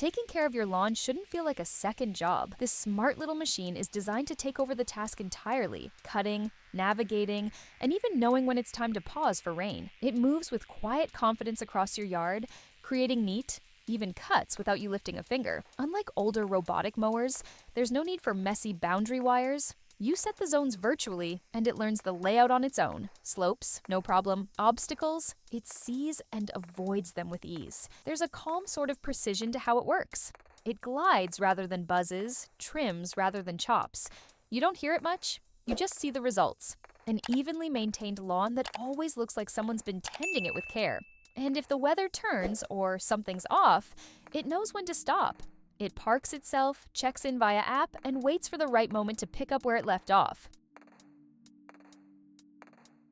Taking care of your lawn shouldn't feel like a second job. This smart little machine is designed to take over the task entirely, cutting, navigating, and even knowing when it's time to pause for rain. It moves with quiet confidence across your yard, creating neat, even cuts without you lifting a finger. Unlike older robotic mowers, there's no need for messy boundary wires. You set the zones virtually, and it learns the layout on its own. Slopes, no problem. Obstacles, it sees and avoids them with ease. There's a calm sort of precision to how it works. It glides rather than buzzes, trims rather than chops. You don't hear it much, you just see the results. An evenly maintained lawn that always looks like someone's been tending it with care. And if the weather turns or something's off, it knows when to stop. It parks itself, checks in via app, and waits for the right moment to pick up where it left off.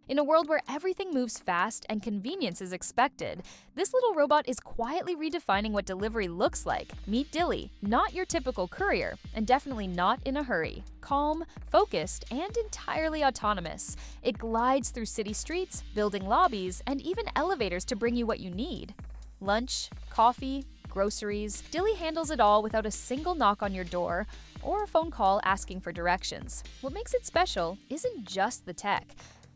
In a world where everything moves fast and convenience is expected, this little robot is quietly redefining what delivery looks like. Meet Dilly, not your typical courier, and definitely not in a hurry. Calm, focused, and entirely autonomous. It glides through city streets, building lobbies, and even elevators to bring you what you need. Lunch, coffee, groceries. Dilly handles it all without a single knock on your door or a phone call asking for directions. What makes it special isn't just the tech,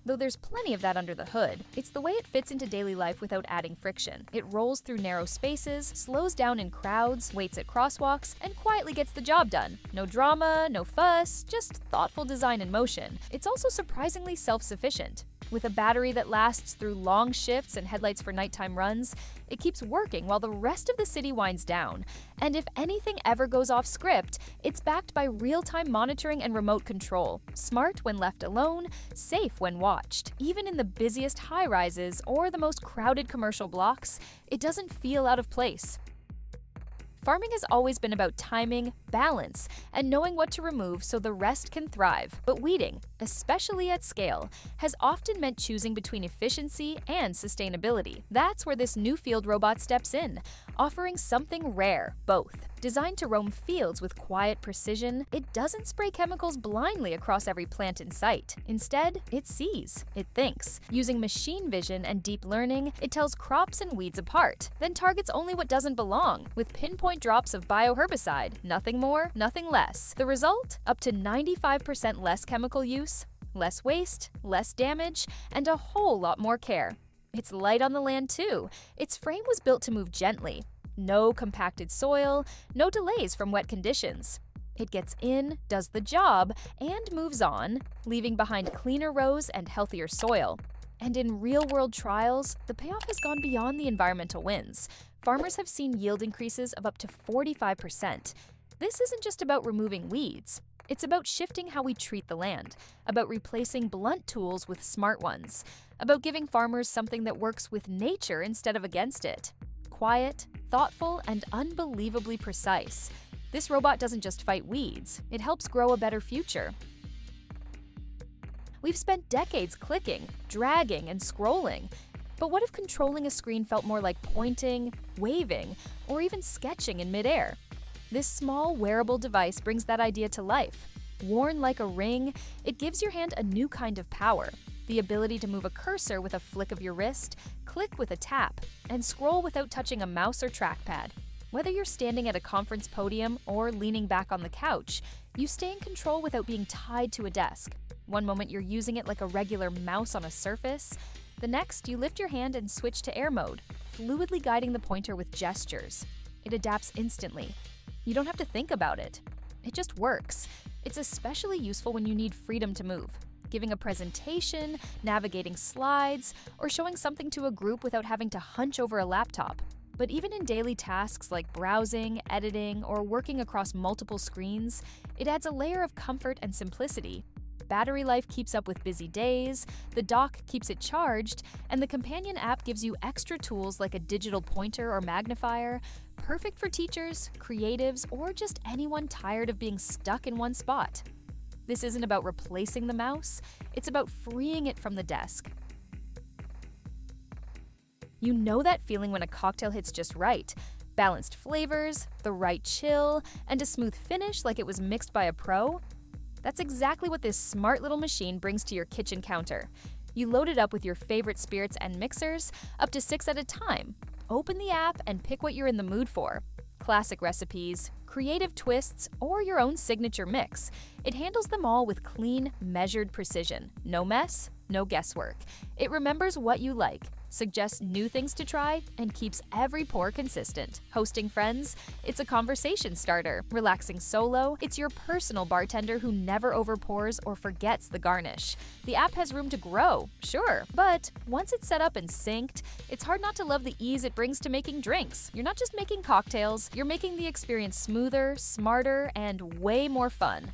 though there's plenty of that under the hood. It's the way it fits into daily life without adding friction. It rolls through narrow spaces, slows down in crowds, waits at crosswalks, and quietly gets the job done. No drama, no fuss, just thoughtful design in motion. It's also surprisingly self-sufficient. With a battery that lasts through long shifts and headlights for nighttime runs, it keeps working while the rest of the city winds down. And if anything ever goes off script, it's backed by real-time monitoring and remote control. Smart when left alone, safe when watched. Even in the busiest high-rises or the most crowded commercial blocks, it doesn't feel out of place. Farming has always been about timing, balance, and knowing what to remove so the rest can thrive. But weeding, especially at scale, has often meant choosing between efficiency and sustainability. That's where this new field robot steps in, offering something rare, both. Designed to roam fields with quiet precision, it doesn't spray chemicals blindly across every plant in sight. Instead, it sees, it thinks. Using machine vision and deep learning, it tells crops and weeds apart, then targets only what doesn't belong, with pinpoint drops of bioherbicide, nothing more, nothing less. The result? Up to 95% less chemical use, less waste, less damage, and a whole lot more care. It's light on the land too. Its frame was built to move gently. No compacted soil, no delays from wet conditions. It gets in, does the job, and moves on, leaving behind cleaner rows and healthier soil. And in real-world trials, the payoff has gone beyond the environmental wins. Farmers have seen yield increases of up to 45%. This isn't just about removing weeds. It's about shifting how we treat the land, about replacing blunt tools with smart ones, about giving farmers something that works with nature instead of against it. Quiet, thoughtful, and unbelievably precise. This robot doesn't just fight weeds, it helps grow a better future. We've spent decades clicking, dragging, and scrolling. But what if controlling a screen felt more like pointing, waving, or even sketching in midair? This small, wearable device brings that idea to life. Worn like a ring, it gives your hand a new kind of power. The ability to move a cursor with a flick of your wrist, click with a tap, and scroll without touching a mouse or trackpad. Whether you're standing at a conference podium or leaning back on the couch, you stay in control without being tied to a desk. One moment you're using it like a regular mouse on a surface, the next you lift your hand and switch to air mode, fluidly guiding the pointer with gestures. It adapts instantly. You don't have to think about it. It just works. It's especially useful when you need freedom to move. Giving a presentation, navigating slides, or showing something to a group without having to hunch over a laptop. But even in daily tasks like browsing, editing, or working across multiple screens, it adds a layer of comfort and simplicity. Battery life keeps up with busy days, the dock keeps it charged, and the companion app gives you extra tools like a digital pointer or magnifier, perfect for teachers, creatives, or just anyone tired of being stuck in one spot. This isn't about replacing the mouse, it's about freeing it from the desk. You know that feeling when a cocktail hits just right. Balanced flavors, the right chill, and a smooth finish like it was mixed by a pro? That's exactly what this smart little machine brings to your kitchen counter. You load it up with your favorite spirits and mixers, up to 6 at a time. Open the app and pick what you're in the mood for. classic recipes, creative twists, or your own signature mix. It handles them all with clean, measured precision. No mess, no guesswork. It remembers what you like, suggests new things to try, and keeps every pour consistent. Hosting friends? It's a conversation starter. Relaxing solo? It's your personal bartender who never overpours or forgets the garnish. The app has room to grow, sure, but once it's set up and synced, it's hard not to love the ease it brings to making drinks. You're not just making cocktails, you're making the experience smoother, smarter, and way more fun.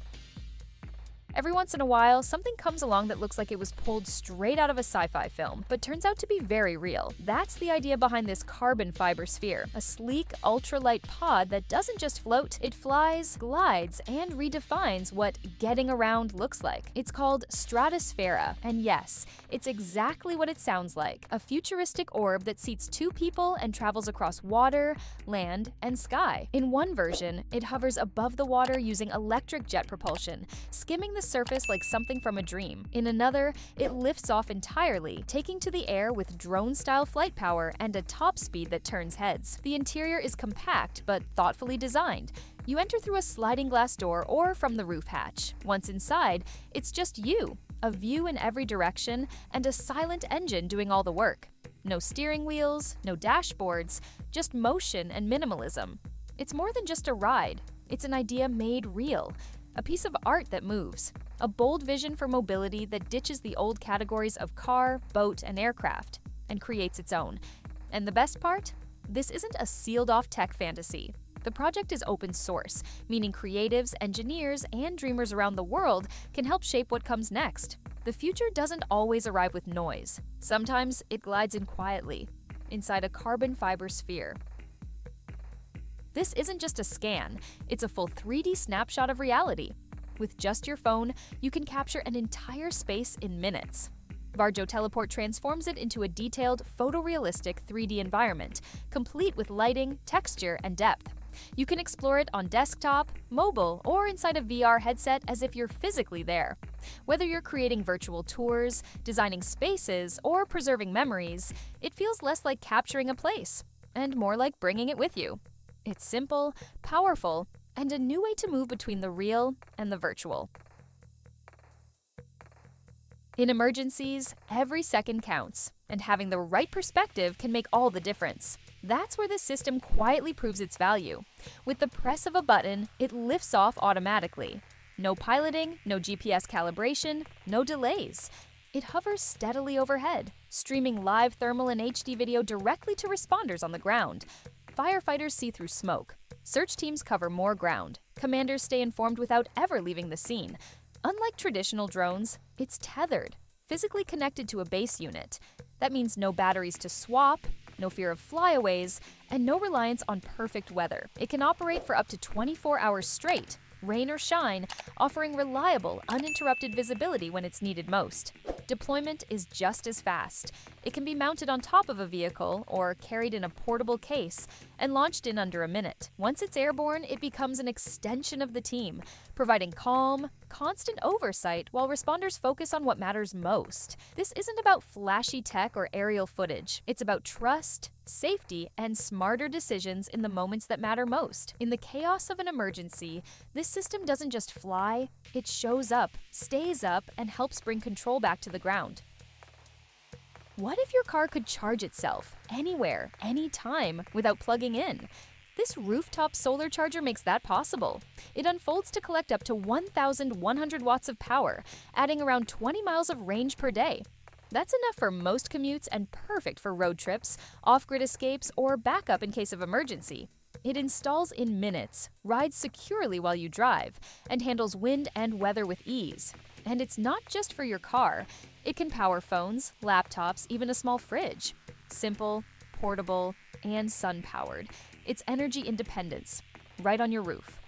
Every once in a while, something comes along that looks like it was pulled straight out of a sci-fi film, but turns out to be very real. That's the idea behind this carbon fiber sphere, a sleek, ultralight pod that doesn't just float, it flies, glides, and redefines what getting around looks like. It's called Stratosphera, and yes, it's exactly what it sounds like, a futuristic orb that seats 2 people and travels across water, land, and sky. In one version, it hovers above the water using electric jet propulsion, skimming the surface like something from a dream. In another, it lifts off entirely, taking to the air with drone-style flight power and a top speed that turns heads. The interior is compact but thoughtfully designed. You enter through a sliding glass door or from the roof hatch. Once inside, it's just you, a view in every direction, and a silent engine doing all the work. No steering wheels, no dashboards, just motion and minimalism. It's more than just a ride. It's an idea made real. A piece of art that moves, a bold vision for mobility that ditches the old categories of car, boat, and aircraft, and creates its own. And the best part? This isn't a sealed-off tech fantasy. The project is open source, meaning creatives, engineers, and dreamers around the world can help shape what comes next. The future doesn't always arrive with noise. Sometimes it glides in quietly, inside a carbon fiber sphere. This isn't just a scan, it's a full 3D snapshot of reality. With just your phone, you can capture an entire space in minutes. Varjo Teleport transforms it into a detailed, photorealistic 3D environment, complete with lighting, texture, and depth. You can explore it on desktop, mobile, or inside a VR headset as if you're physically there. Whether you're creating virtual tours, designing spaces, or preserving memories, it feels less like capturing a place, and more like bringing it with you. It's simple, powerful, and a new way to move between the real and the virtual. In emergencies, every second counts, and having the right perspective can make all the difference. That's where this system quietly proves its value. With the press of a button, it lifts off automatically. No piloting, no GPS calibration, no delays. It hovers steadily overhead, streaming live thermal and HD video directly to responders on the ground. Firefighters see through smoke. Search teams cover more ground. Commanders stay informed without ever leaving the scene. Unlike traditional drones, it's tethered, physically connected to a base unit. That means no batteries to swap, no fear of flyaways, and no reliance on perfect weather. It can operate for up to 24 hours straight, rain or shine, offering reliable, uninterrupted visibility when it's needed most. Deployment is just as fast. It can be mounted on top of a vehicle or carried in a portable case and launched in under a minute. Once it's airborne, it becomes an extension of the team, providing calm, constant oversight while responders focus on what matters most. This isn't about flashy tech or aerial footage. It's about trust, safety, and smarter decisions in the moments that matter most. In the chaos of an emergency, this system doesn't just fly, it shows up, stays up, and helps bring control back to the ground. What if your car could charge itself, anywhere, anytime, without plugging in? This rooftop solar charger makes that possible. It unfolds to collect up to 1,100 watts of power, adding around 20 miles of range per day. That's enough for most commutes and perfect for road trips, off-grid escapes, or backup in case of emergency. It installs in minutes, rides securely while you drive, and handles wind and weather with ease. And it's not just for your car. It can power phones, laptops, even a small fridge. Simple, portable, and sun-powered. It's energy independence, right on your roof.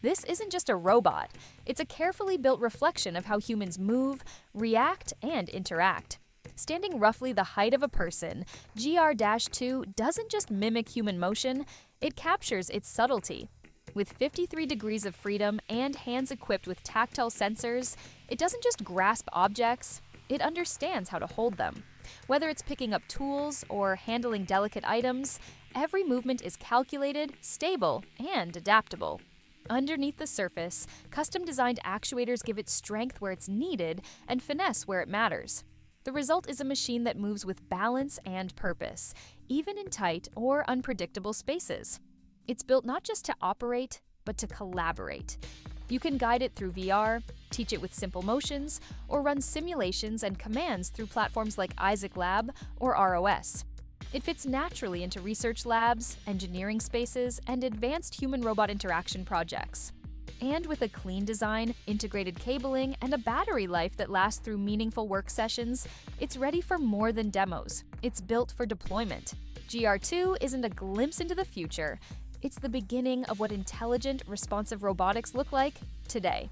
This isn't just a robot. It's a carefully built reflection of how humans move, react, and interact. Standing roughly the height of a person, GR2 doesn't just mimic human motion, it captures its subtlety. With 53 degrees of freedom and hands equipped with tactile sensors, it doesn't just grasp objects, it understands how to hold them. Whether it's picking up tools or handling delicate items, every movement is calculated, stable, and adaptable. Underneath the surface, custom-designed actuators give it strength where it's needed and finesse where it matters. The result is a machine that moves with balance and purpose, even in tight or unpredictable spaces. It's built not just to operate, but to collaborate. You can guide it through VR, teach it with simple motions, or run simulations and commands through platforms like Isaac Lab or ROS. It fits naturally into research labs, engineering spaces, and advanced human-robot interaction projects. And with a clean design, integrated cabling, and a battery life that lasts through meaningful work sessions, it's ready for more than demos. It's built for deployment. GR2 isn't a glimpse into the future. It's the beginning of what intelligent, responsive robotics look like today.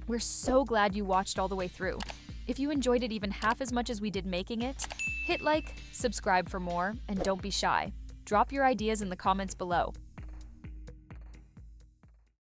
We're so glad you watched all the way through. If you enjoyed it even half as much as we did making it, hit like, subscribe for more, and don't be shy. Drop your ideas in the comments below.